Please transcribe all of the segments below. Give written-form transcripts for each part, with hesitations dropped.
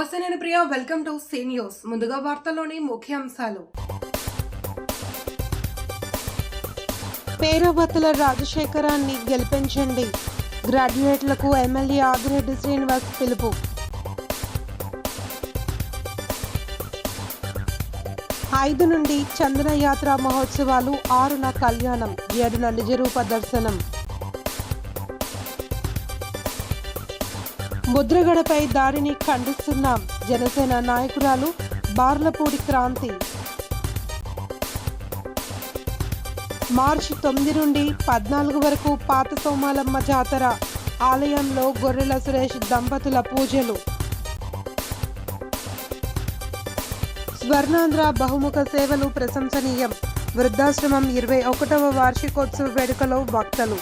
నమస్తే నేను Priya, welcome to see news. ముందుగా వార్తల్లోని ముఖ్యాంశాలు. పేరాబత్తుల రాజశేఖరాన్ని గెలిపించండి, గ్రాడ్యుయేట్లకు ఎమ్మెల్యే ఆదిరెడ్డి శ్రీనివాస్ పిలుపు. ఐదు నుండి చందన యాత్ర మహోత్సవాలు, 6న కళ్యాణం, 7న నిజరూప దర్శనం. ముద్రగడపై దాడిని ఖండిస్తున్నాం, జనసేన నాయకురాలు బార్లపూడి క్రాంతి. మార్చి 9 నుండి 14 వరకు పాత సోమాలమ్మ జాతర, ఆలయంలో గొర్రెల సురేష్ దంపతుల పూజలు. స్వర్ణాంధ్ర బహుముఖ సేవలు ప్రశంసనీయం, వృద్ధాశ్రమం 21వ వార్షికోత్సవ వేడుకలో వక్తలు.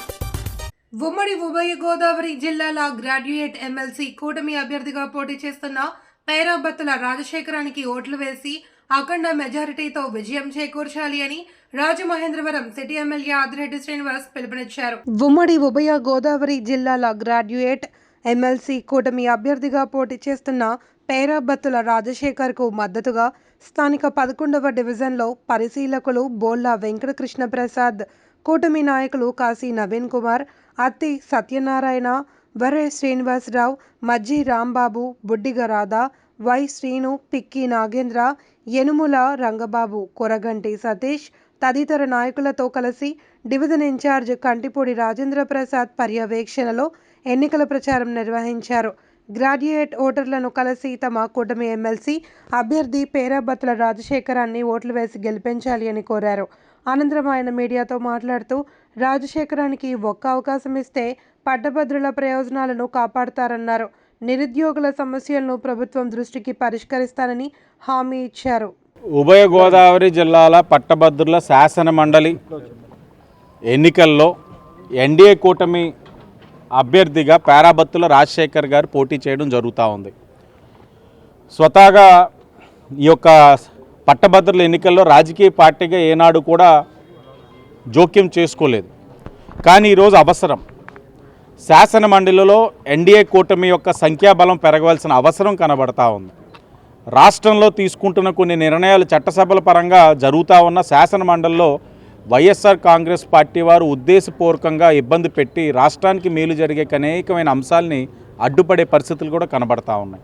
ఉమ్మడి ఉభయ గోదావరి జిల్లాల గ్రాడ్యుయేట్ ఎమ్మెల్సీ కూటమి అభ్యర్థిగా పోటీ చేస్తున్న పేరాబత్తుల రాజశేఖరానికి ఓట్లు వేసి అఖండ మెజారిటీతో విజయం చేకూర్చాలి అని రాజమహేంద్రవరం సిటీ ఎమ్మెల్యే ఆదిరెడ్డి శ్రీనివాస్ పిలుపునిచ్చారు. ఉమ్మడి ఉభయ గోదావరి జిల్లాల గ్రాడ్యుయేట్ ఎమ్మెల్సీ కూటమి అభ్యర్థిగా పోటీ చేస్తున్న పేరాబత్తుల రాజశేఖర్కు మద్దతుగా స్థానిక 11వ డివిజన్లో పరిశీలకులు బోల్లా వెంకటకృష్ణ ప్రసాద్, కూటమి నాయకులు కాశీ నవీన్ కుమార్, అత్తి సత్యనారాయణ, వరే శ్రీనివాసరావు, మజ్జి రాంబాబు, బుడ్డిగ రాధా, వై శ్రీను, పిక్కి నాగేంద్ర, యనుముల రంగబాబు, కొరగంటి సతీష్ తదితర నాయకులతో కలిసి డివిజన్ ఇన్ఛార్జ్ కంటిపూడి రాజేంద్ర ప్రసాద్ పర్యవేక్షణలో ఎన్నికల ప్రచారం నిర్వహించారు. గ్రాడ్యుయేట్ ఓటర్లను కలిసి తమ కూటమి ఎమ్మెల్సీ అభ్యర్థి పేరాబత్తుల రాజశేఖరాన్ని ఓట్లు వేసి గెలిపించాలి అని కోరారు. అనంతరం ఆయన మీడియాతో మాట్లాడుతూ రాజశేఖరానికి ఒక్క అవకాశం ఇస్తే పట్టభద్రుల ప్రయోజనాలను కాపాడతారన్నారు. నిరుద్యోగుల సమస్యలను ప్రభుత్వం దృష్టికి పరిష్కరిస్తానని హామీ ఇచ్చారు. ఉభయ గోదావరి జిల్లాల పట్టభద్రుల శాసన మండలి ఎన్నికల్లో ఎన్డీఏ కూటమి అభ్యర్థిగా పేరాబత్తుల రాజశేఖర్ గారు పోటీ చేయడం జరుగుతూ ఉంది. స్వతహాగా ఈ యొక్క పట్టభద్రుల ఎన్నికల్లో రాజకీయ పార్టీగా ఏనాడు కూడా జోక్యం చేసుకోలేదు. కానీ ఈరోజు అవసరం, శాసన మండలిలో ఎన్డీఏ కూటమి యొక్క సంఖ్యాబలం పెరగవలసిన అవసరం కనబడతా ఉంది. రాష్ట్రంలో తీసుకుంటున్న కొన్ని నిర్ణయాలు చట్టసభల పరంగా జరుగుతూ ఉన్న శాసన మండలిలో వైఎస్ఆర్ కాంగ్రెస్ పార్టీ వారు ఉద్దేశపూర్వకంగా ఇబ్బంది పెట్టి రాష్ట్రానికి మేలు జరిగే అనేకమైన అంశాలని అడ్డుపడే పరిస్థితులు కూడా కనబడతా ఉన్నాయి.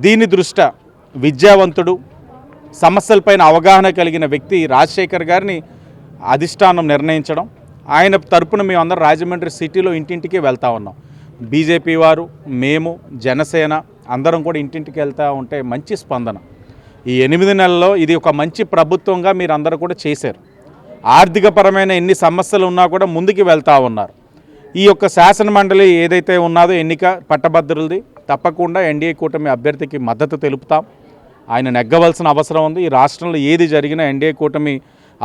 దీని దృష్ట్యా విద్యావంతుడు, సమస్యలపైన అవగాహన కలిగిన వ్యక్తి రాజశేఖర్ గారిని అధిష్టానం నిర్ణయించడం, ఆయన తరపున మేమందరం రాజమండ్రి సిటీలో ఇంటింటికి వెళ్తూ ఉన్నాం. బీజేపీ వారు, మేము, జనసేన అందరం కూడా ఇంటింటికి వెళ్తూ ఉంటే మంచి స్పందన. ఈ 8 నెలల్లో ఇది ఒక మంచి ప్రభుత్వంగా మీరు అందరూ కూడా చేశారు. ఆర్థికపరమైన ఎన్ని సమస్యలు ఉన్నా కూడా ముందుకు వెళ్తూ ఉన్నారు. ఈ యొక్క శాసన మండలి ఏదైతే ఉన్నదో ఎన్నిక పట్టభద్రులది, తప్పకుండా ఎన్డీఏ కూటమి అభ్యర్థికి మద్దతు తెలుపుతాం. ఆయన నెగ్గవలసిన అవసరం ఉంది. ఈ రాష్ట్రంలో ఏది జరిగినా ఎన్డీఏ కూటమి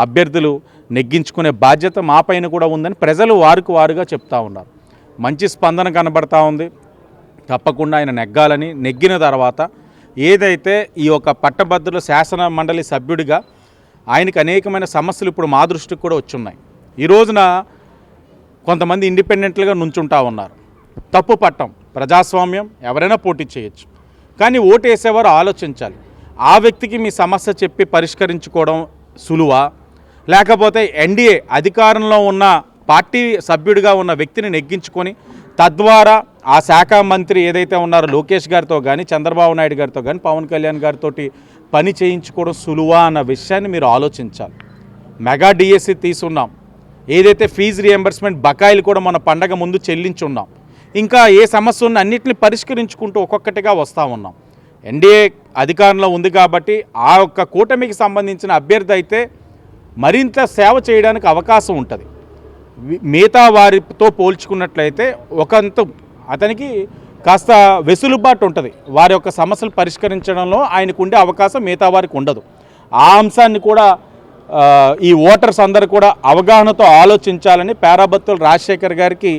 అభ్యర్థులు నెగ్గించుకునే బాధ్యత మా పైన కూడా ఉందని ప్రజలు వారికి వారుగా చెప్తా ఉన్నారు. మంచి స్పందన కనబడతా ఉంది. తప్పకుండా ఆయన నెగ్గాలని, నెగ్గిన తర్వాత ఏదైతే ఈ యొక్క పట్టభద్రుల శాసన మండలి సభ్యుడిగా ఆయనకు అనేకమైన సమస్యలు ఇప్పుడు మా దృష్టికి కూడా వచ్చున్నాయి. ఈ రోజున కొంతమంది ఇండిపెండెంట్లుగా నుంచుంటా ఉన్నారు. తప్పు పట్టం, ప్రజాస్వామ్యం, ఎవరైనా పోటీ చేయొచ్చు. కానీ ఓటు వేసేవారు ఆలోచించాలి. ఆ వ్యక్తికి మీ సమస్య చెప్పి పరిష్కరించుకోవడం సులువా, లేకపోతే ఎన్డీఏ అధికారంలో ఉన్న పార్టీ సభ్యుడిగా ఉన్న వ్యక్తిని నెగ్గించుకొని తద్వారా ఆ శాఖ మంత్రి ఏదైతే ఉన్నారో లోకేష్ గారితో కానీ, చంద్రబాబు నాయుడు గారితో కానీ, పవన్ కళ్యాణ్ గారితో పని చేయించుకోవడం సులువా అన్న విషయాన్ని మీరు ఆలోచించాలి. మెగా డిఎస్సి తీసున్నాం, ఏదైతే ఫీజు రియంబర్స్మెంట్ బకాయిలు కూడా మన పండగ ముందు చెల్లించున్నాం. ఇంకా ఏ సమస్య ఉన్న అన్నింటినీ పరిష్కరించుకుంటూ ఒక్కొక్కటిగా వస్తూ ఉన్నాం. ఎన్డీఏ అధికారంలో ఉంది కాబట్టి ఆ యొక్క కూటమికి సంబంధించిన అభ్యర్థి అయితే మరింత సేవ చేయడానికి అవకాశం ఉంటుంది. మిగతా వారితో పోల్చుకున్నట్లయితే ఒకంత అతనికి కాస్త వెసులుబాటు ఉంటుంది. వారి యొక్క సమస్యలు పరిష్కరించడంలో ఆయనకు ఉండే అవకాశం మిగతా వారికి ఉండదు. ఆ అంశాన్ని కూడా ఈ ఓటర్స్ అందరూ కూడా అవగాహనతో ఆలోచించాలని పేరాబత్తుల రాజశేఖర్ గారికి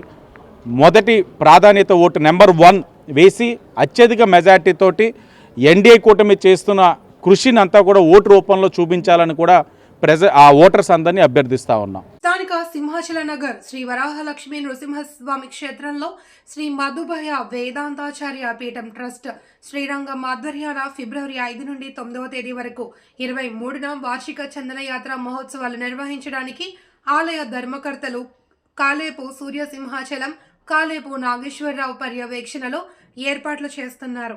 మొదటి ప్రాధాన్యత ఓటు నెంబర్ 1 వేసి అత్యధిక మెజార్టీతోటి ఎన్డీఏ కూటమి చేస్తున్న కృషిని అంతా కూడా ఓటు రూపంలో చూపించాలని కూడా ఆ ఓటర్స్ అందరినీ అభ్యర్థిస్తూ ఉన్నాం. స్థానిక సింహాచల నగర్ శ్రీ వరాహలక్ష్మీ నృసింహస్వామి క్షేత్రంలో శ్రీ మధుభయ వేదాంతాచార్య పీఠం ట్రస్ట్ శ్రీరంగం ఆధ్వర్యాన ఫిబ్రవరి 5 నుండి 9వ తేదీ వరకు 23న వార్షిక చందనయాత్ర మహోత్సవాలు నిర్వహించడానికి ఆలయ ధర్మకర్తలు కాలేపు సూర్యసింహాచలం, కాలేపు నాగేశ్వరరావు పర్యవేక్షణలో ఏర్పాట్లు చేస్తున్నారు.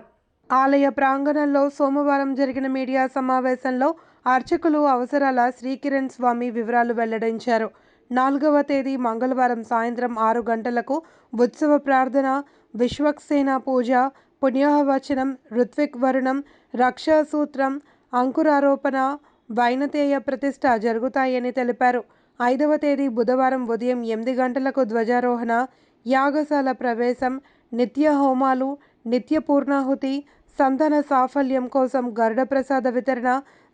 ఆలయ ప్రాంగణంలో సోమవారం జరిగిన మీడియా సమావేశంలో అర్చకులు అవసరాల శ్రీకిరణ్ స్వామి వివరాలు వెల్లడించారు. 4వ తేదీ మంగళవారం సాయంత్రం 6 గంటలకు ఉత్సవ ప్రార్థన, విశ్వక్సేన పూజ, పుణ్యాహవచనం, ఋత్విక్ వరుణం, రక్షాసూత్రం, అంకురారోపణ, వైనతేయ ప్రతిష్ఠ జరుగుతాయని తెలిపారు. 5వ తేదీ బుధవారం ఉదయం 8 గంటలకు ధ్వజారోహణ, యాగశాల ప్రవేశం, నిత్య హోమాలు, నిత్య పూర్ణాహుతి, సంతాన సాఫల్యం కోసం గరుడ ప్రసాద వితరణ,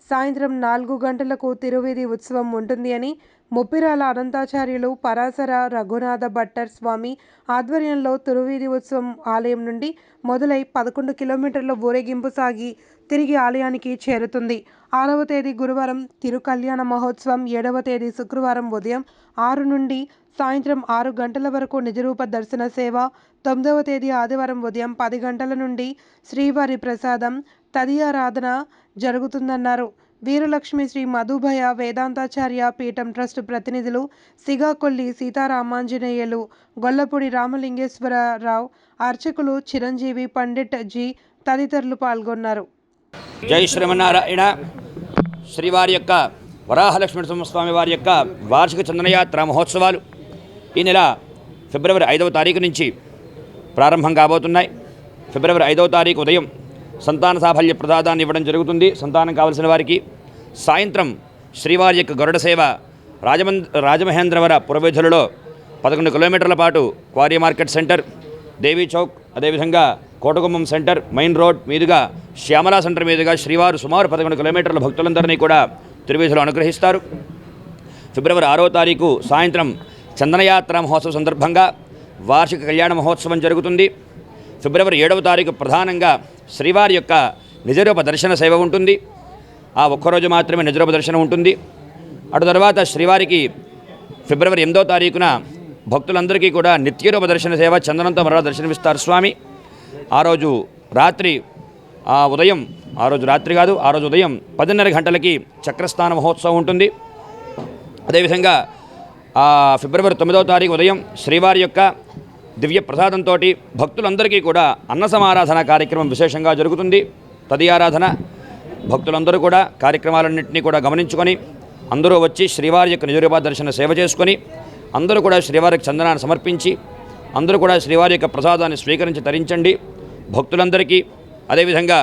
సాయంత్రం 4 గంటలకు తిరువీధి ఉత్సవం ఉంటుంది అని ముప్పిరాల అనంతాచార్యులు పరాశర రఘునాథ భట్టర్ స్వామి ఆధ్వర్యంలో తిరువీధి ఉత్సవం ఆలయం నుండి మొదలై 11 కిలోమీటర్ల ఊరేగింపు సాగి తిరిగి ఆలయానికి చేరుతుంది. 6వ తేదీ గురువారం తిరుకల్యాణ మహోత్సవం, 7వ తేదీ శుక్రవారం ఉదయం 6 నుండి సాయంత్రం 6 గంటల వరకు నిజరూప దర్శన సేవ, 9వ తేదీ ఆదివారం ఉదయం 10 గంటల నుండి శ్రీవారి ప్రసాదం, తదియారాధన జరుగుతుందన్నారు. వీరలక్ష్మి శ్రీ మధుభయ వేదాంతాచార్య పీఠం ట్రస్ట్ ప్రతినిధులు సిగాకొల్లి సీతారామాంజనేయులు, గొల్లపూడి రామలింగేశ్వరరావు, అర్చకులు చిరంజీవి, పండిట్ జీ తదితరులు పాల్గొన్నారు. జై శ్రీమన్నారాయణ. శ్రీవారి యొక్క వరాహలక్ష్మీ నరసింహస్వామి వారి యొక్క వార్షిక చందనయాత్ర మహోత్సవాలు ఈ నెల ఫిబ్రవరి 5వ తారీఖు నుంచి ప్రారంభం కాబోతున్నాయి. ఫిబ్రవరి 5వ తారీఖు ఉదయం సంతాన సాఫల్య ప్రసాదాన్ని ఇవ్వడం జరుగుతుంది. సంతానం కావలసిన వారికి సాయంత్రం శ్రీవారి యొక్క గరుడ సేవ రాజమహేంద్రవర పురవీధులలో 11 కిలోమీటర్ల పాటు క్వారీ మార్కెట్ సెంటర్, దేవీ చౌక్, అదేవిధంగా కోటగుమ్మం సెంటర్, మెయిన్ రోడ్ మీదుగా శ్యామలా సెంటర్ మీదుగా శ్రీవారు సుమారు 11 కిలోమీటర్ల భక్తులందరినీ కూడా తిరువీధిలో అనుగ్రహిస్తారు. ఫిబ్రవరి 6వ తారీఖు సాయంత్రం చందనయాత్ర మహోత్సవం సందర్భంగా వార్షిక కళ్యాణ మహోత్సవం జరుగుతుంది. ఫిబ్రవరి 7వ తారీఖు ప్రధానంగా శ్రీవారి యొక్క నిజరూప దర్శన సేవ ఉంటుంది. ఆ ఒక్కరోజు మాత్రమే నిజరూప దర్శనం ఉంటుంది. అటు తర్వాత శ్రీవారికి ఫిబ్రవరి 8వ తారీఖున భక్తులందరికీ కూడా నిత్యరూప దర్శన సేవ చందనంతో మరలా దర్శనమిస్తారు స్వామి. ఆ రోజు ఉదయం 10:30 గంటలకి చక్రస్థాన మహోత్సవం ఉంటుంది. అదేవిధంగా ఫిబ్రవరి 9వ తారీఖు ఉదయం శ్రీవారి యొక్క దివ్య ప్రసాదంతో భక్తులందరికీ కూడా అన్న సమారాధన కార్యక్రమం విశేషంగా జరుగుతుంది. తదియారాధన భక్తులందరూ కూడా కార్యక్రమాలన్నింటినీ కూడా గమనించుకొని అందరూ వచ్చి శ్రీవారి యొక్క నిజరూప దర్శన సేవ చేసుకొని అందరూ కూడా శ్రీవారికి చందనాన్ని సమర్పించి అందరూ కూడా శ్రీవారి యొక్క ప్రసాదాన్ని స్వీకరించి తరించండి. భక్తులందరికీ అదేవిధంగా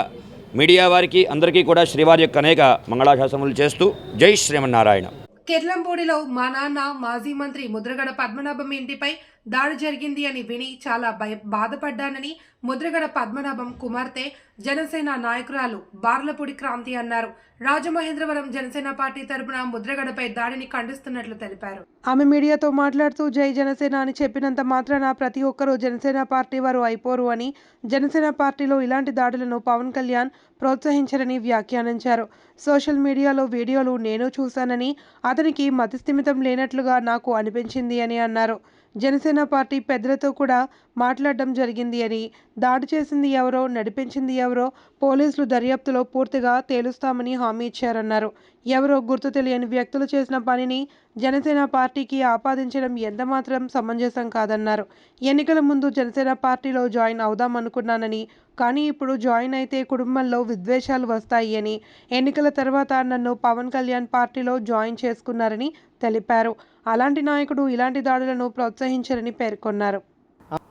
మీడియా వారికి అందరికీ కూడా శ్రీవారి యొక్క అనేక మంగళాశాసనములు చేస్తూ జై శ్రీమన్నారాయణ. కెర్లంపూడిలో మా నాన్న మాజీ మంత్రి ముద్రగడ పద్మనాభం ఇంటిపై దాడి జరిగింది అని విని చాలా బాధపడ్డానని ముద్రగడ పద్మనాభం కుమార్తె జనసేన నాయకురాలు బార్లపూడి క్రాంతి అన్నారు. రాజమహేంద్రవరం జనసేన పార్టీ తరపున ముద్రగడపై దాడిని ఖండిస్తున్నట్లు తెలిపారు. ఆమె మీడియాతో మాట్లాడుతూ జై జనసేన అని చెప్పినంత మాత్రాన ప్రతి ఒక్కరూ జనసేన పార్టీ వారు అయిపోరు అని, జనసేన పార్టీలో ఇలాంటి దాడులను పవన్ కళ్యాణ్ ప్రోత్సహించరని వ్యాఖ్యానించారు. సోషల్ మీడియాలో వీడియోలు నేను చూశానని, అతనికి మతిస్థిమితం లేనట్లుగా నాకు అనిపించింది అని అన్నారు. జనసేన పార్టీ పెద్దలతో కూడా మాట్లాడడం జరిగింది అని, దాడి చేసింది ఎవరో, నడిపించింది ఎవరో పోలీసులు దర్యాప్తులో పూర్తిగా తేలుస్తామని హామీ ఇచ్చారన్నారు. ఎవరో గుర్తు తెలియని వ్యక్తులు చేసిన పనిని జనసేన పార్టీకి ఆపాదించడం ఎంతమాత్రం సమంజసం కాదన్నారు. ఎన్నికల ముందు జనసేన పార్టీలో జాయిన్ అవుదామనుకున్నానని, కానీ ఇప్పుడు జాయిన్ అయితే కుటుంబంలో విద్వేషాలు వస్తాయి అని, ఎన్నికల తర్వాత నన్ను పవన్ కళ్యాణ్ పార్టీలో జాయిన్ చేసుకున్నారని తెలిపారు. అలాంటి నాయకుడు ఇలాంటి దాడులను ప్రోత్సహించారని పేర్కొన్నారు.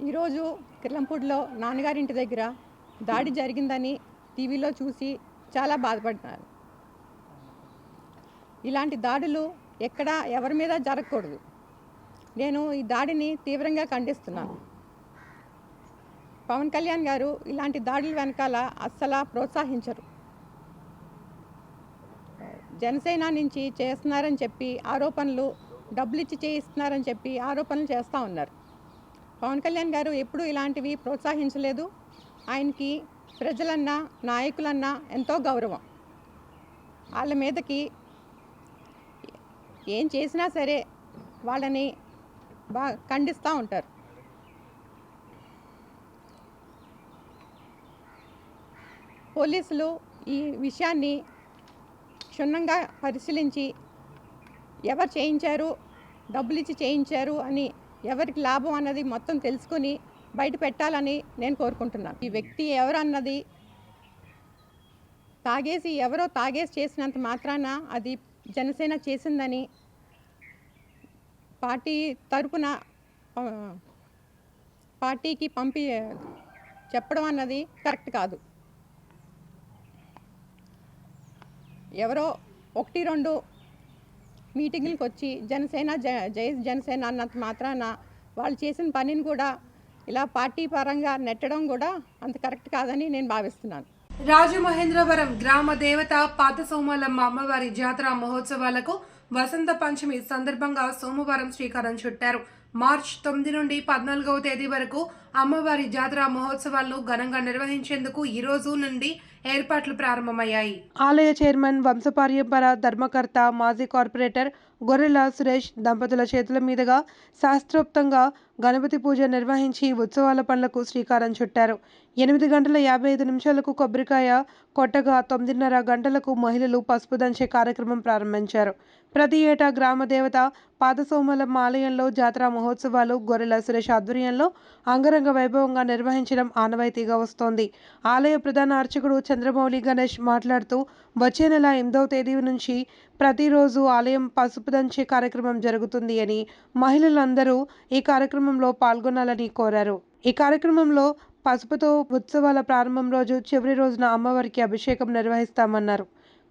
ఈరోజు కిర్లంపూడిలో నాన్నగారింటి దగ్గర దాడి జరిగిందని టీవీలో చూసి చాలా బాధపడ్డాను. ఇలాంటి దాడులు ఎక్కడ ఎవరి మీద జరగకూడదు. నేను ఈ దాడిని తీవ్రంగా ఖండిస్తున్నాను. పవన్ కళ్యాణ్ గారు ఇలాంటి దాడుల వెనకాల అస్సలు ప్రోత్సహించరు. జనసేన నుంచి చేస్తున్నారని చెప్పి ఆరోపణలు, డబ్బులు ఇచ్చి చేయిస్తున్నారని చెప్పి ఆరోపణలు చేస్తూ ఉన్నారు. పవన్ కళ్యాణ్ గారు ఎప్పుడూ ఇలాంటివి ప్రోత్సహించలేదు. ఆయనకి ప్రజలన్నా నాయకులన్నా ఎంతో గౌరవం. వాళ్ళ మీదకి ఏం చేసినా సరే వాళ్ళని బాగా ఖండిస్తూ ఉంటారు. పోలీసులు ఈ విషయాన్ని క్షుణ్ణంగా పరిశీలించి ఎవరు చేయించారు, డబ్బులు ఇచ్చి చేయించారు అని, ఎవరికి లాభం అన్నది మొత్తం తెలుసుకొని బయట పెట్టాలని నేను కోరుకుంటున్నాను. ఈ వ్యక్తి ఎవరు అన్నది ఎవరో తాగేసి చేసినంత మాత్రాన అది జనసేన చేసిందని పార్టీ తరపున పార్టీకి చెప్పడం అన్నది కరెక్ట్ కాదు. ఎవరో 1-2 మీటింగులకు వచ్చి జనసేన జై జనసేన అన్నంత మాత్రాన వాళ్ళు చేసిన పనిని కూడా ఇలా పార్టీ పరంగా నెట్టడం కూడా అంత కరెక్ట్ కాదని నేను భావిస్తున్నాను. రాజమహేంద్రవరం గ్రామ దేవత పాత సోమాలమ్మ అమ్మవారి జాతర మహోత్సవాలకు వసంత పంచమి సందర్భంగా సోమవారం శ్రీకారం చుట్టారు. మార్చి 9 నుండి 14వ తేదీ వరకు అమ్మవారి జాతర మహోత్సవాలను ఘనంగా నిర్వహించేందుకు ఈ రోజు నుండి ఏర్పాట్లు ప్రారంభమయ్యాయి. ఆలయ చైర్మన్ వంశపార్యంపర ధర్మకర్త మాజీ కార్పొరేటర్ గొర్రెల సురేష్ దంపతుల చేతుల మీదుగా శాస్త్రోక్తంగా గణపతి పూజ నిర్వహించి ఉత్సవాల పనులకు శ్రీకారం చుట్టారు. 8:55 కొబ్బరికాయ కొట్టగా 9:30 గంటలకు మహిళలు పసుపు దంచే కార్యక్రమం ప్రారంభించారు. ప్రతి ఏటా గ్రామ దేవత పాదసోమలమ్మ ఆలయంలో జాతర మహోత్సవాలు గొర్రెల సురేష్ ఆధ్వర్యంలో అంగరంగ వైభవంగా నిర్వహించడం ఆనవాయితీగా వస్తోంది. ఆలయ ప్రధాన అర్చకుడు చంద్రమౌళి గణేష్ మాట్లాడుతూ వచ్చే నెల 8వ తేదీ నుంచి ప్రతిరోజు ఆలయం పసుపు దంచే కార్యక్రమం జరుగుతుంది అని, మహిళలందరూ ఈ కార్యక్రమంలో పాల్గొనాలని కోరారు. ఈ కార్యక్రమంలో పసుపుతో ఉత్సవాల ప్రారంభం రోజు చివరి రోజున అమ్మవారికి అభిషేకం నిర్వహిస్తామన్నారు.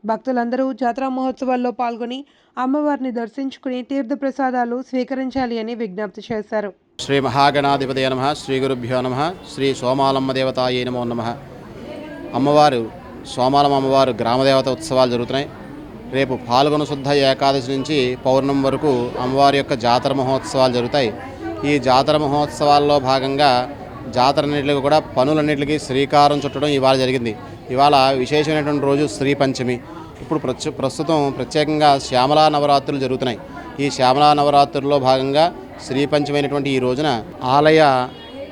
భక్తులందరూ జాతర మహోత్సవాల్లో పాల్గొని అమ్మవారిని దర్శించుకుని తీర్థ ప్రసాదాలు స్వీకరించాలి అని విజ్ఞప్తి చేశారు. శ్రీ మహాగణాధిపతయ నమః, శ్రీ గురుభ్యో నమః, శ్రీ సోమాలమ్మ దేవతాయే నమో నమః. అమ్మవారు సోమాలమ్మ అమ్మవారు గ్రామదేవత ఉత్సవాలు జరుగుతున్నాయి. రేపు పాల్గొన శుద్ధ ఏకాదశి నుంచి పౌర్ణమి వరకు అమ్మవారి యొక్క జాతర మహోత్సవాలు జరుగుతాయి. ఈ జాతర మహోత్సవాల్లో భాగంగా జాతరన్నింటికి కూడా పనులన్నింటికి శ్రీకారం చుట్టడం ఇవాళ జరిగింది. ఇవాళ విశేషమైనటువంటి రోజు శ్రీ పంచమి. ఇప్పుడు ప్రస్తుతం ప్రత్యేకంగా శ్యామలా నవరాత్రులు జరుగుతున్నాయి. ఈ శ్యామలా నవరాత్రుల్లో భాగంగా శ్రీ పంచమైనటువంటి ఈ రోజున ఆలయ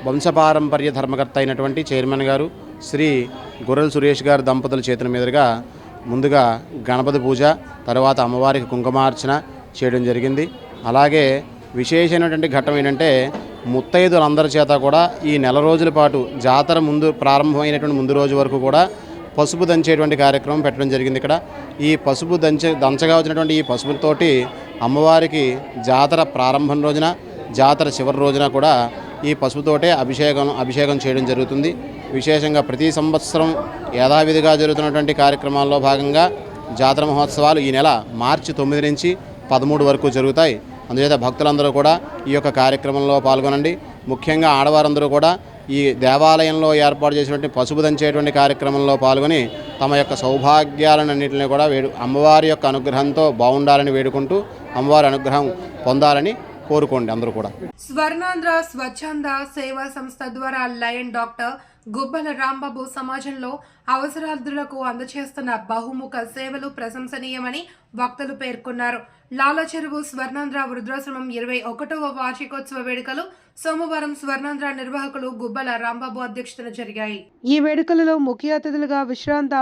వంశపారంపర్య ధర్మకర్త అయినటువంటి చైర్మన్ గారు శ్రీ గొర్రెల సురేష్ గారు దంపతుల చేతుల మీదుగా ముందుగా గణపతి పూజ, తర్వాత అమ్మవారికి కుంకుమార్చన చేయడం జరిగింది. అలాగే విశేషమైనటువంటి ఘట్టం ఏంటంటే ముత్తైదులందరి చేత కూడా ఈ నెల రోజుల పాటు జాతర ప్రారంభమైనటువంటి ముందు రోజు వరకు కూడా పసుపు దంచేటువంటి కార్యక్రమం పెట్టడం జరిగింది. ఇక్కడ ఈ పసుపు దంచగా వచ్చినటువంటి ఈ పసుపుతోటి అమ్మవారికి జాతర ప్రారంభం రోజున, జాతర చివరి రోజున కూడా ఈ పసుపుతోటే అభిషేకం చేయడం జరుగుతుంది. విశేషంగా ప్రతి సంవత్సరం యథావిధిగా జరుగుతున్నటువంటి కార్యక్రమాల్లో భాగంగా జాతర మహోత్సవాలు ఈ నెల మార్చి 9 నుంచి 13 వరకు జరుగుతాయి. అందుచేత భక్తులందరూ కూడా ఈ యొక్క కార్యక్రమంలో పాల్గొనండి. ముఖ్యంగా ఆడవారందరూ కూడా ఈ దేవాలయంలో ఏర్పాటు చేసినటువంటి పసుపు దంచేటువంటి కార్యక్రమంలో పాల్గొని తమ యొక్క సౌభాగ్యాలన్నింటినీ కూడా అమ్మవారి యొక్క అనుగ్రహంతో బాగుండాలని వేడుకుంటూ అమ్మవారి అనుగ్రహం పొందాలని కోరుకోండి అందరూ కూడా. స్వర్ణాంధ్ర స్వచ్ఛంద సేవా సంస్థ ద్వారా లయన్ డాక్టర్ గుబ్బల రాంబాబు సమాజంలో అవసరార్థులకు అందజేస్తున్న బహుముఖ సేవలు ప్రశంసనీయమని వక్తలు పేర్కొన్నారు. లాలచెరువు స్వర్ణాంధ్ర వృద్ధాశ్రమం 21వ వార్షికోత్సవ వేడుకలు సోమవారం స్వర్ణాంధ్ర నిర్వాహకులు గుబ్బల రాంబాబు అధ్యక్షతన జరిగాయి. ఈ వేడుకలలో ముఖ్య అతిథులుగా విశ్రాంత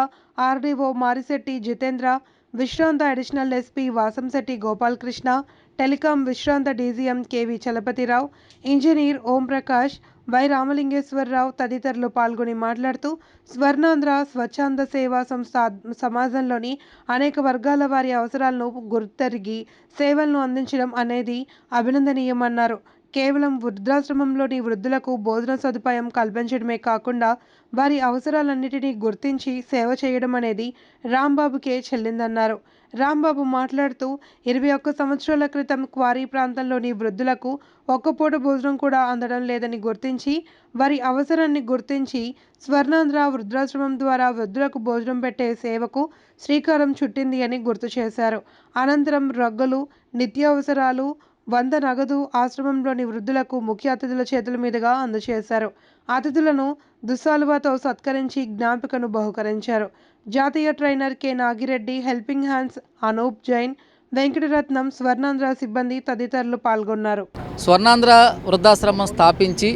ఆర్డీఓ మారిశెట్టి జితేంద్ర, విశ్రాంత additional SP Vasamsetti Gopalakrishna, telecom విశ్రాంత DGM KV Chalapathirao, engineer Omprakash, Y Ramalingeswararao తదితరులు పాల్గొని మాట్లాడుతూ స్వర్ణాంధ్ర స్వచ్ఛంద సేవా సంస్థ సమాజంలోని అనేక వర్గాల వారి అవసరాలను గుర్తెరిగి సేవలను అందించడం అనేది అభినందనీయమన్నారు. కేవలం వృద్ధాశ్రమంలోని వృద్ధులకు భోజన సదుపాయం కల్పించడమే కాకుండా వారి అవసరాలన్నిటినీ గుర్తించి సేవ చేయడం అనేది రాంబాబుకే చెల్లిందన్నారు. రాంబాబు మాట్లాడుతూ 21 సంవత్సరాల క్రితం క్వారీ ప్రాంతంలోని వృద్ధులకు ఒక్కపూట భోజనం కూడా అందడం లేదని గుర్తించి వారి అవసరాన్ని గుర్తించి స్వర్ణాంధ్ర వృద్ధాశ్రమం ద్వారా వృద్ధులకు భోజనం పెట్టే సేవకు శ్రీకారం చుట్టింది అని గుర్తు చేశారు. అనంతరం రగ్గులు, నిత్యావసరాలు, 100 నగదు ఆశ్రమంలోని వృద్ధులకు ముఖ్య అతిథుల చేతుల మీదుగా అందజేశారు. అతిథులను దుస్సాలువాతో సత్కరించి జ్ఞాపికను బహుకరించారు. జాతీయ trainer K Nagireddy, helping hands Anoop Jain, Venkataratnam, Swarnandhra సిబ్బంది తదితరులు పాల్గొన్నారు. స్వర్ణాంధ్ర వృద్ధాశ్రమం స్థాపించి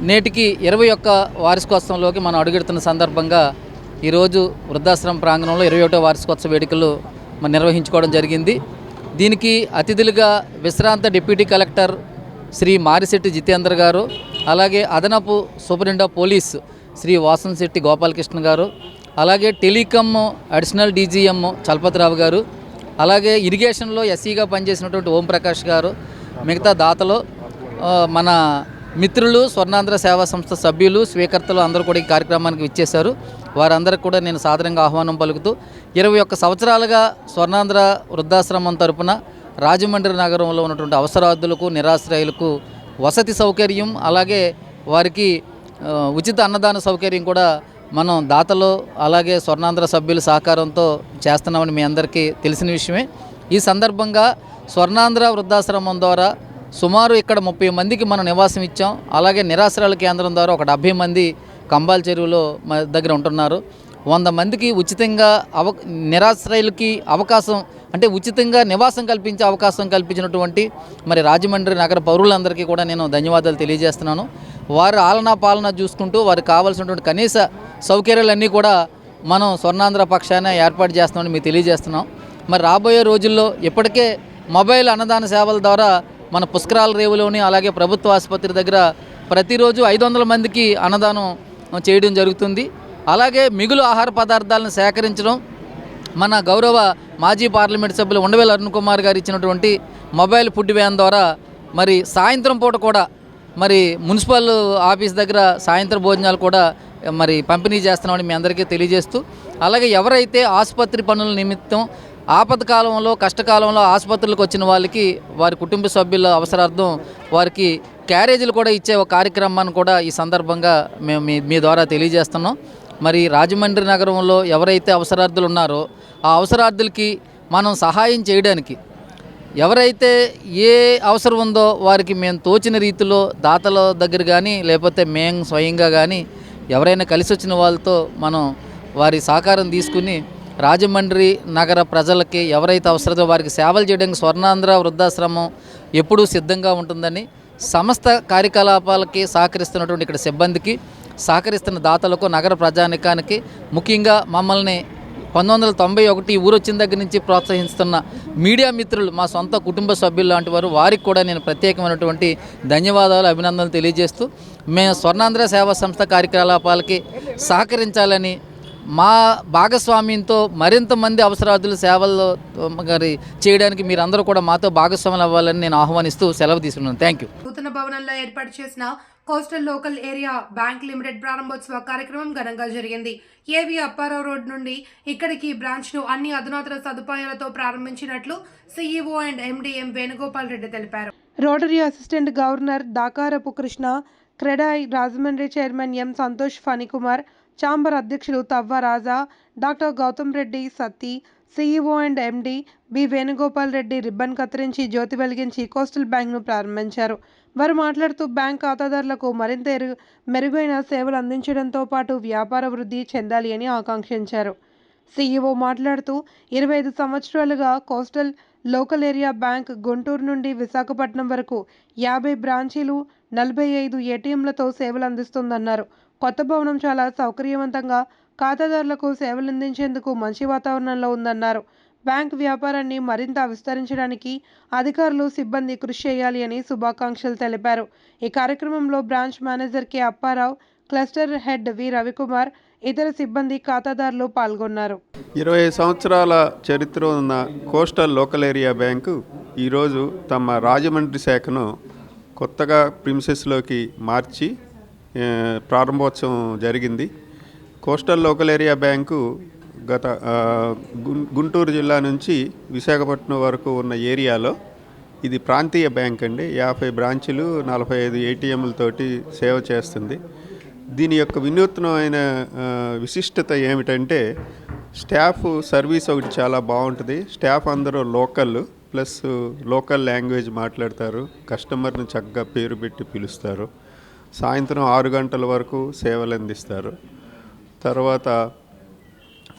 నేటికి 21 వార్షికోత్సవంలోకి మనం అడుగెడుతున్న సందర్భంగా ఈరోజు వృద్ధాశ్రమం ప్రాంగణంలో 21వ వార్షికోత్సవ వేడుకలు మనం నిర్వహించుకోవడం జరిగింది. దీనికి అతిథులుగా విశ్రాంత డిప్యూటీ కలెక్టర్ శ్రీ మారిశెట్టి జితేంద్ర గారు, అలాగే అదనపు superintendent of police Shri Vasamsetti Gopalakrishna garu, అలాగే టెలికామ్ అడిషనల్ డీజీఎం చలపతిరావు గారు, అలాగే ఇరిగేషన్లో ఎస్సీగా పనిచేసినటువంటి ఓంప్రకాష్ గారు, మిగతా దాతలు, మన మిత్రులు, స్వర్ణాంధ్ర సేవా సంస్థ సభ్యులు, స్వీకర్తలు అందరూ కూడా ఈ కార్యక్రమానికి విచ్చేశారు. వారందరికీ కూడా నేను సాదరంగా ఆహ్వానం పలుకుతూ 21 సంవత్సరాలుగా స్వర్ణాంధ్ర వృద్ధాశ్రమం తరపున రాజమండ్రి నగరంలో ఉన్నటువంటి అవసరార్థులకు, నిరాశ్రయులకు వసతి సౌకర్యం, అలాగే వారికి ఉచిత అన్నదాన సౌకర్యం కూడా మనం దాతలు అలాగే స్వర్ణాంధ్ర సభ్యుల సహకారంతో చేస్తున్నామని మీ అందరికీ తెలిసిన విషయమే. ఈ సందర్భంగా స్వర్ణాంధ్ర వృద్ధాశ్రమం ద్వారా సుమారు ఇక్కడ 30 మందికి మనం నివాసం ఇచ్చాం. అలాగే నిరాశ్రయాల కేంద్రం ద్వారా ఒక 70 మంది కంబాల చెరువులో మా దగ్గర ఉంటున్నారు. 100 మందికి ఉచితంగా నిరాశ్రయులకి అవకాశం అంటే ఉచితంగా నివాసం కల్పించే అవకాశం కల్పించినటువంటి మరి రాజమండ్రి నగర పౌరులందరికీ కూడా నేను ధన్యవాదాలు తెలియజేస్తున్నాను. వారి ఆలనా పాలన చూసుకుంటూ వారికి కావాల్సినటువంటి కనీస సౌకర్యాలన్నీ కూడా మనం స్వర్ణాంధ్ర పక్షాన ఏర్పాటు చేస్తామని మీకు తెలియజేస్తున్నాం. మరి రాబోయే రోజుల్లో ఇప్పటికే మొబైల్ అన్నదాన సేవల ద్వారా మన పుష్కరాల రేవులోని అలాగే ప్రభుత్వ ఆసుపత్రి దగ్గర ప్రతిరోజు 500 మందికి అన్నదానం చేయడం జరుగుతుంది. అలాగే మిగులు ఆహార పదార్థాలను సేకరించడం మన గౌరవ మాజీ పార్లమెంట్ సభ్యులు ఉండవేల అరుణ్ కుమార్ గారు ఇచ్చినటువంటి మొబైల్ ఫుడ్ వ్యాన్ ద్వారా మరి సాయంత్రం పూట కూడా మరి మున్సిపల్ ఆఫీస్ దగ్గర సాయంత్రం భోజనాలు కూడా మరి పంపిణీ చేస్తున్నామని మీ అందరికీ తెలియజేస్తూ, అలాగే ఎవరైతే ఆసుపత్రి పనుల నిమిత్తం ఆపద కాలంలో కష్టకాలంలో ఆసుపత్రులకు వచ్చిన వాళ్ళకి వారి కుటుంబ సభ్యుల అవసరార్థం వారికి క్యారేజీలు కూడా ఇచ్చే ఒక కార్యక్రమాన్ని కూడా ఈ సందర్భంగా మేము మీ ద్వారా తెలియజేస్తున్నాం. మరి రాజమండ్రి నగరంలో ఎవరైతే అవసరార్థులు ఉన్నారో ఆ అవసరార్థులకి మనం సహాయం చేయడానికి ఎవరైతే ఏ అవసరం ఉందో వారికి మేము తోచిన రీతిలో దాతల దగ్గర కానీ లేకపోతే మేము స్వయంగా కానీ ఎవరైనా కలిసి వచ్చిన వాళ్ళతో మనం వారి సహకారం తీసుకుని రాజమండ్రి నగర ప్రజలకి ఎవరైతే అవసరమో వారికి సేవలు చేయడానికి స్వర్ణాంధ్ర వృద్ధాశ్రమం ఎప్పుడూ సిద్ధంగా ఉంటుందని, సమస్త కార్యకలాపాలకి సహకరిస్తున్నటువంటి ఇక్కడ సిబ్బందికి, సహకరిస్తున్న దాతలకు, నగర ప్రజానికానికి, ముఖ్యంగా మమ్మల్ని 1991 ఊరు వచ్చిన దగ్గర నుంచి ప్రోత్సహిస్తున్న మీడియా మిత్రులు, మా సొంత కుటుంబ సభ్యులు లాంటి వారు, వారికి కూడా నేను ప్రత్యేకమైనటువంటి ధన్యవాదాలు, అభినందనలు తెలియజేస్తూ మేము స్వర్ణాంధ్ర సేవా సంస్థ కార్యకలాపాలకి సహకరించాలని, మా భాగస్వామ్యంతో మరింత మంది అవసరార్థులు సేవల్లో మరి చేయడానికి మీరందరూ కూడా మాతో భాగస్వాములు అవ్వాలని నేను ఆహ్వానిస్తూ సెలవు తీసుకున్నాను. Thank you. నూతన భవనంలో ఏర్పాటు చేసిన coastal local area bank limited ప్రారంభోత్సవ కార్యక్రమం ఘనంగా జరిగింది. ఏవి అప్పారావు రోడ్ నుండి ఇక్కడికి బ్రాంచ్ ను అన్ని అధునాతన సదుపాయాలతో ప్రారంభించినట్లు CEO and MD M Venugopal Reddy తెలిపారు. Rotary assistant governor Dakarapu Krishna, CREDAI Rajahmundry chairman M Santosh Phanikumar, chamber అధ్యక్షులు Tavva Raja, doctor Gautam Reddy Satti, CEO and MD B Venugopal Reddy ribbon కత్తిరించి జ్యోతి వెలిగించి కోస్టల్ బ్యాంక్ను ప్రారంభించారు. వారు మాట్లాడుతూ బ్యాంక్ ఖాతాదారులకు మరింత మెరుగైన సేవలు అందించడంతో పాటు వ్యాపార వృద్ధి చెందాలి అని ఆకాంక్షించారు. సీఈఓ మాట్లాడుతూ 25 సంవత్సరాలుగా coastal local area bank Guntur నుండి విశాఖపట్నం వరకు 50 బ్రాంచీలు, 45 ఏటీఎంలతో సేవలు అందిస్తుందన్నారు. కొత్త భవనం చాలా సౌకర్యవంతంగా ఖాతాదారులకు సేవలందించేందుకు మంచి వాతావరణంలో ఉందన్నారు. బ్యాంక్ వ్యాపారాన్ని మరింత విస్తరించడానికి అధికారులు, సిబ్బంది కృషి చేయాలి అని శుభాకాంక్షలు తెలిపారు. ఈ కార్యక్రమంలో branch manager K Apparao, cluster head V Ravikumar, ఇతర సిబ్బంది, ఖాతాదారులు పాల్గొన్నారు. 20 సంవత్సరాల చరిత్ర ఉన్న కోస్టల్ లోకల్ ఏరియా బ్యాంకు ఈరోజు తమ రాజమండ్రి శాఖను కొత్తగా ప్రిమిసెస్లోకి మార్చి ప్రారంభోత్సవం జరిగింది. కోస్టల్ లోకల్ ఏరియా బ్యాంకు గత గుంటూరు జిల్లా నుంచి విశాఖపట్నం వరకు ఉన్న ఏరియాలో ఇది ప్రాంతీయ బ్యాంక్ అండి. 50 బ్రాంచులు, 45 ఏటీఎంలతోటి సేవ చేస్తుంది. దీని యొక్క వినూత్నమైన విశిష్టత ఏమిటంటే స్టాఫ్ సర్వీస్ ఒకటి చాలా బాగుంటుంది. స్టాఫ్ అందరూ లోకల్, ప్లస్ లోకల్ లాంగ్వేజ్ మాట్లాడతారు. కస్టమర్ని చక్కగా పేరు పెట్టి పిలుస్తారు. సాయంత్రం 6 గంటల వరకు సేవలు అందిస్తారు. తర్వాత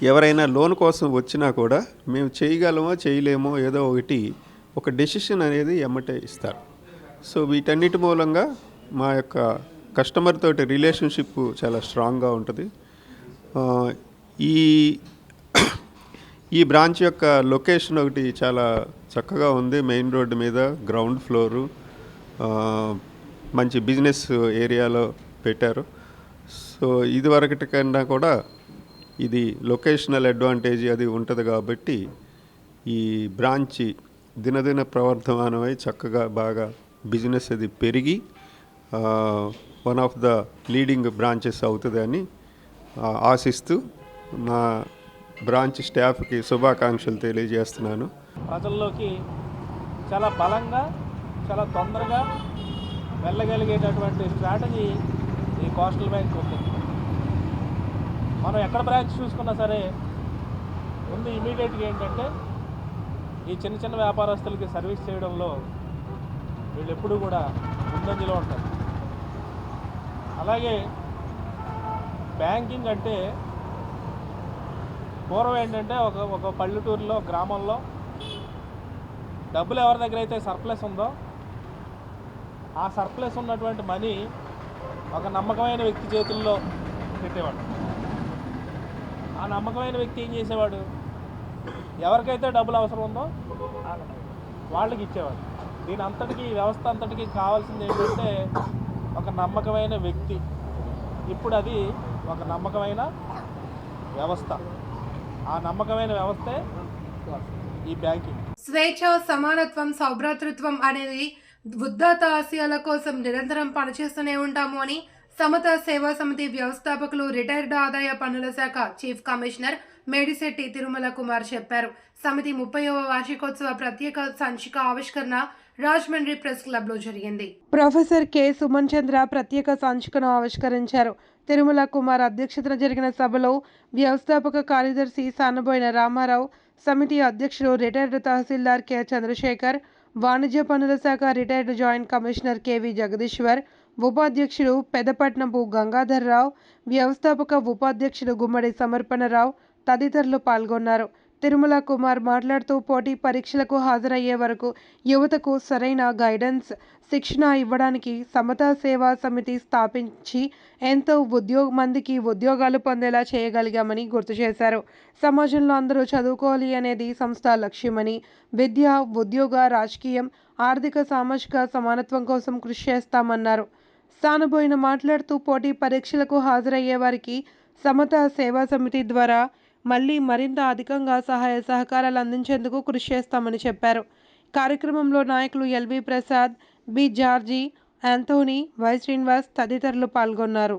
ఎవరైనా లోన్ కోసం వచ్చినా కూడా మేము చేయగలమో చేయలేమో ఏదో ఒకటి ఒక డెసిషన్ అనేది ఎమ్మటే ఇస్తారు. సో వీటన్నిటి మూలంగా మా యొక్క కస్టమర్ తోటి రిలేషన్షిప్ చాలా స్ట్రాంగ్గా ఉంటుంది. ఈ బ్రాంచ్ యొక్క లొకేషన్ ఒకటి చాలా చక్కగా ఉంది. మెయిన్ రోడ్డు మీద గ్రౌండ్ ఫ్లోరు, మంచి బిజినెస్ ఏరియాలో పెట్టారు. సో ఇదివరకటి కన్నా కూడా ఇది లొకేషనల్ అడ్వాంటేజ్ అది ఉంటుంది కాబట్టి ఈ బ్రాంచ్ దినదిన ప్రవర్ధమానమై చక్కగా బాగా బిజినెస్ అది పెరిగి one of the leading branches అవుతుందని ఆశిస్తూ మా బ్రాంచ్ స్టాఫ్కి శుభాకాంక్షలు తెలియజేస్తున్నాను. ప్రజల్లోకి చాలా బలంగా చాలా తొందరగా వెళ్ళగలిగేటటువంటి స్ట్రాటజీ ఈ కోస్టల్ బ్యాంక్ ఉంది. మనం ఎక్కడ బ్రాంచ్ చూసుకున్నా సరే ముందు ఇమీడియట్గా ఏంటంటే ఈ చిన్న చిన్న వ్యాపారస్తులకి సర్వీస్ చేయడంలో వీళ్ళు ఎప్పుడూ కూడా ముందంజలో ఉంటారు. అలాగే బ్యాంకింగ్ అంటే పూర్వం ఏంటంటే ఒక పల్లెటూరులో గ్రామంలో డబ్బులు ఎవరి దగ్గర అయితే సర్ప్లస్ ఉందో ఆ సర్ప్లస్ ఉన్నటువంటి మనీ ఒక నమ్మకమైన వ్యక్తి చేతుల్లో పెట్టేవాడు. ఆ నమ్మకమైన వ్యక్తి ఏం చేసేవాడు, ఎవరికైతే డబ్బులు అవసరం ఉందో వాళ్ళకి ఇచ్చేవాడు. దీని అంతటికీ వ్యవస్థ అంతటికీ కావాల్సింది ఏంటంటే ఒక నమ్మకమైన వ్యక్తి. ఇప్పుడు అది ఒక నమ్మకమైన వ్యవస్థ. ఆ నమ్మకమైన వ్యవస్థే ఈ బ్యాంకింగ్. స్వేచ్ఛ, సమానత్వం, సౌభ్రాతృత్వం అనేది ఉదాత్త ఆశయాల కోసం నిరంతరం పనిచేస్తూనే ఉంటాము అని సమత సేవా సమితి వ్యవస్థాపకులు, రిటైర్డ్ ఆదాయ పన్నుల శాఖ చీఫ్ కమిషనర్ మేడిశెట్టి తిరుమల కుమార్ చెప్పారు. సమితి 30వ వార్షికోత్సవ ప్రత్యేక సంచిక ఆవిష్కరణ రాజమండ్రి ప్రెస్ క్లబ్లో జరిగింది. ప్రొఫెసర్ కె సుమన్ చంద్ర ప్రత్యేక సంచికను ఆవిష్కరించారు. తిరుమల కుమార్ అధ్యక్షతన జరిగిన సభలో వ్యవస్థాపక కార్యదర్శి సానబోయిన రామారావు, సమితి అధ్యక్షుడు రిటైర్డ్ తహసీల్దార్ కె చంద్రశేఖర్, వాణిజ్య పన్నుల శాఖ retired joint commissioner K V Jagadishwar, ఉపాధ్యక్షుడు పెదపట్నపు గంగాధర్రావు, వ్యవస్థాపక ఉపాధ్యక్షుడు గుమ్మడి సమర్పణరావు తదితరులు పాల్గొన్నారు. తిరుమల కుమార్ మాట్లాడుతూ పోటీ పరీక్షలకు హాజరయ్యే వరకు యువతకు సరైన గైడెన్స్, శిక్షణ ఇవ్వడానికి సమతా సేవా సమితి స్థాపించి ఎంతో మందికి ఉద్యోగాలు పొందేలా చేయగలిగామని గుర్తు చేశారు. సమాజంలో అందరూ చదువుకోవాలి అనేది సంస్థ లక్ష్యమని, విద్య, ఉద్యోగ, రాజకీయం, ఆర్థిక, సామాజిక సమానత్వం కోసం కృషి చేస్తామన్నారు. సానబోయిన మాట్లాడుతూ పోటీ పరీక్షలకు హాజరయ్యే వారికి సమతా సేవా సమితి ద్వారా మరింత అధికంగా సహాయ సహకారాలు అందించేందుకు కృషి చేస్తామని చెప్పారు. కార్యక్రమంలో నాయకులు L V Prasad, B George, Anthony, Y Srinivas తదితరులు పాల్గొన్నారు.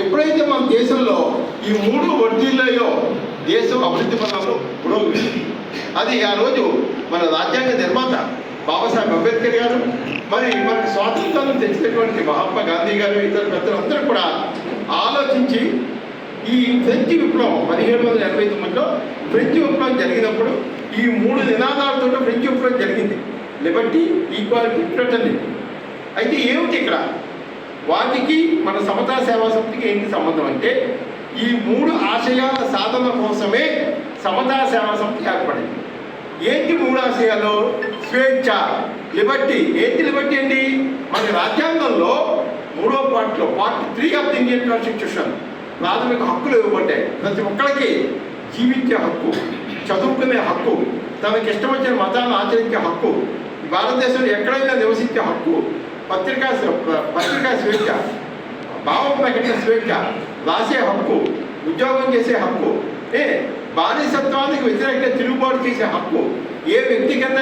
ఎప్పుడైతే మన దేశంలో ఈ 3 వర్ధిల్లాయో దేశం అభివృద్ధి పథంలో పురోగమిస్తుంది. అది ఆ రోజు మన రాజ్యాంగ నిర్మాత బాబాసాహెబ్ అంబేద్కర్ గారు, మరి మనకి స్వాతంత్రాన్ని తెచ్చినటువంటి మహాత్మా గాంధీ గారు, ఇతర పెద్దలందరూ కూడా ఆలోచించి ఈ ఫ్రెంచ్ విప్లవం 1789లో ఫ్రెంచ్ విప్లవం జరిగినప్పుడు ఈ 3 నినాదాలతో ఫ్రెంచ్ విప్లవం జరిగింది. Liberty, equality, fraternity. అయితే ఏమిటి ఇక్కడ వాటికి మన సమతా సేవా సమితికి ఏంటి సంబంధం అంటే ఈ 3 ఆశయాల సాధన కోసమే సమతా సేవా సమితి ఏర్పడింది. ఏంటి 3 ఆశయాలు? స్వేచ్ఛ, లిబర్టీ. ఏంటి లిబర్టీ అండి? మన రాజ్యాంగంలో 3వ పార్ట్లో part 3 of the Indian constitution ప్రాథమిక హక్కులు ఇవ్వబడ్డాయి. ప్రతి ఒక్కరికి జీవించే హక్కు, చదువుకునే హక్కు, తనకి ఇష్టం వచ్చిన మతాన్ని ఆచరించే హక్కు, భారతదేశంలో ఎక్కడైనా నివసించే హక్కు, పత్రికా స్వేచ్ఛ, భావ ప్రకటన స్వేచ్ఛ, రాసే హక్కు, ఉద్యోగం చేసే హక్కు, బానిసత్వానికి వ్యతిరేకంగా తిరుగుబాటు చేసే హక్కు, ఏ వ్యక్తిగత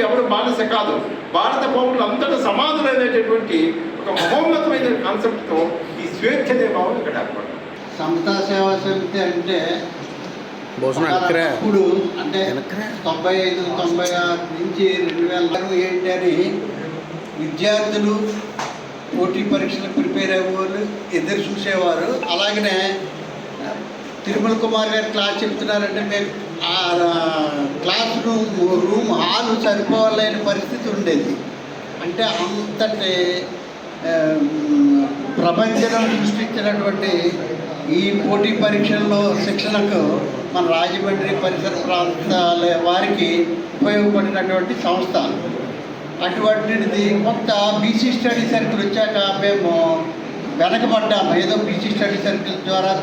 ఎవరు బానిస కాదు, భారత పౌరులు అంతటా సమానులైనటువంటి ఒక మహోన్నతమైన కాన్సెప్ట్తో ఈ స్వేచ్ఛ అనే భావం ఇక్కడ ఏర్పడింది. సమతా సేవా సమితి అంటే ఇప్పుడు అంటే 95, 96 నుంచి 2000 ఏంటని విద్యార్థులు పోటీ పరీక్షలకు ప్రిపేర్ అయ్యేవాళ్ళు ఎదురు చూసేవారు. అలాగనే తిరుమల కుమార్ గారు క్లాస్ చెప్తున్నారంటే మేము ఆ క్లాస్ రూమ్ హాలు సరిపోలేని పరిస్థితి ఉండేది. అంటే అంతటి ప్రపంచం సృష్టించినటువంటి ఈ పోటీ పరీక్షల్లో శిక్షణకు మన రాజమండ్రి పరిసర ప్రాంతాల వారికి ఉపయోగపడినటువంటి సంస్థ. అటువంటిది కొంత బీసీ స్టడీ సర్కిల్ వచ్చాక మేము వెనకబడ్డాము. ఏదో బీసీ స్టడీ సర్కిల్ ద్వారా.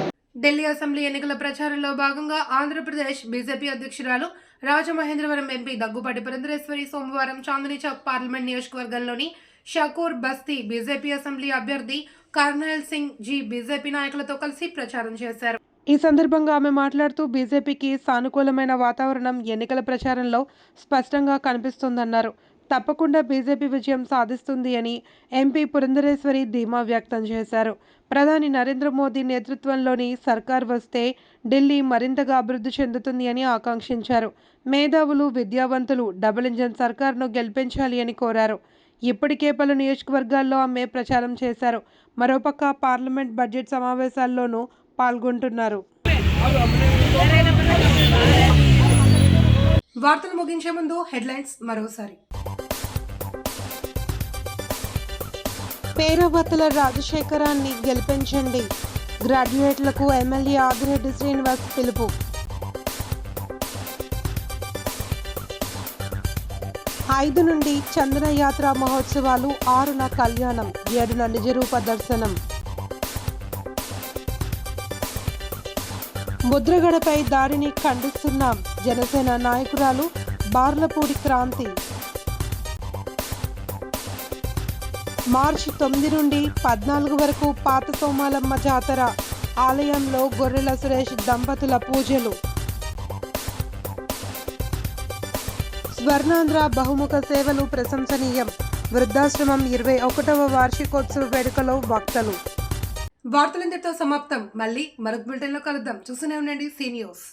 ఢిల్లీ అసెంబ్లీ ఎన్నికల ప్రచారంలో భాగంగా ఆంధ్రప్రదేశ్ బీజేపీ అధ్యక్షురాలు రాజమహేంద్రవరం ఎంపీ దగ్గుపాటి పురంధరేశ్వరి సోమవారం చాందినీ చౌక్ పార్లమెంట్ నియోజకవర్గంలోని షకూర్ బస్తీ బీజేపీ అసెంబ్లీ అభ్యర్థి కర్నల్ సింగ్ జీ బీజేపీ నాయకులతో కలిసి ప్రచారం చేశారు. ఈ సందర్భంగా ఆమె మాట్లాడుతూ బీజేపీకి సానుకూలమైన వాతావరణం ఎన్నికల ప్రచారంలో స్పష్టంగా కనిపిస్తుందన్నారు. తప్పకుండా బీజేపీ విజయం సాధిస్తుంది అని ఎంపీ పురంధరేశ్వరి ధీమా వ్యక్తం చేశారు. ప్రధాని నరేంద్ర మోదీ నేతృత్వంలోని సర్కార్ వస్తే ఢిల్లీ మరింతగా అభివృద్ధి చెందుతుంది అని ఆకాంక్షించారు. మేధావులు, విద్యావంతులు డబుల్ ఇంజన్ సర్కార్ను గెలిపించాలి అని కోరారు. ఇప్పటికే పలు నియోజకవర్గాల్లో ఆమె ప్రచారం చేశారు. మరోపక్క పార్లమెంట్ బడ్జెట్ సమావేశాల్లోనూ పాల్గొంటున్నారు. వార్తలు ముగించే ముందు హెడ్లైన్స్ మరోసారి. పేరాబత్తుల రాజశేఖరాన్ని గెలిపించండి, గ్రాడ్యుయేట్లకు ఎమ్మెల్యే ఆదిరెడ్డి శ్రీనివాస్ పిలుపు. 5 నుండి చంద్రయాత్ర మహోత్సవాలు, 6న కళ్యాణం, 7న నిజరూప దర్శనం. ముద్రగడపై దాడిని ఖండిస్తున్నాం, జనసేన నాయకురాలు బార్లపూడి క్రాంతి. మార్చి 9 నుండి 14 వరకు పాత సోమాలమ్మ జాతర, ఆలయంలో గొర్రెల సురేష్ దంపతుల పూజలు. స్వర్ణాంధ్ర బహుముఖ సేవలు ప్రశంసనీయం, వృద్ధాశ్రమం 21వ వార్షికోత్సవ వేడుకలో వక్తలు. వార్తలందరితో సమాప్తం. మళ్ళీ మరొక బులెటిన్లో కలుద్దాం. చూస్తూనే ఉండండి సీ న్యూస్.